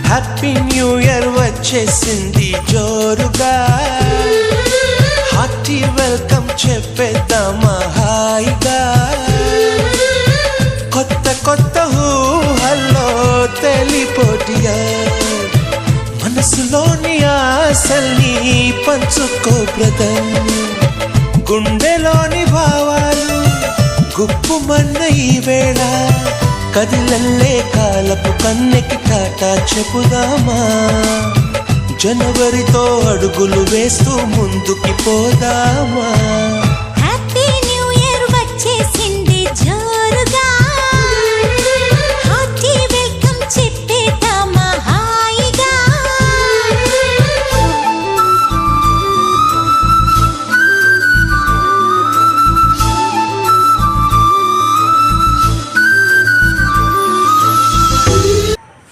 Happy new year వచ్చేసింది జోరుగా, hearty welcome చెప్పేద్దామా హాయిగా. కొత్త కొత్త ఊహల్లో తెలిపోటియా, మనసులోని ఆశల్ని పంచుకో బ్రదర్. గుండెలోని భావాలు గుప్పుమన్న ఈ వేళ, కదిలల్లే కాలపు కన్నెకి టాటా చెప్పుదామా. జనవరితో అడుగులు వేస్తూ ముందుకి పోదామా.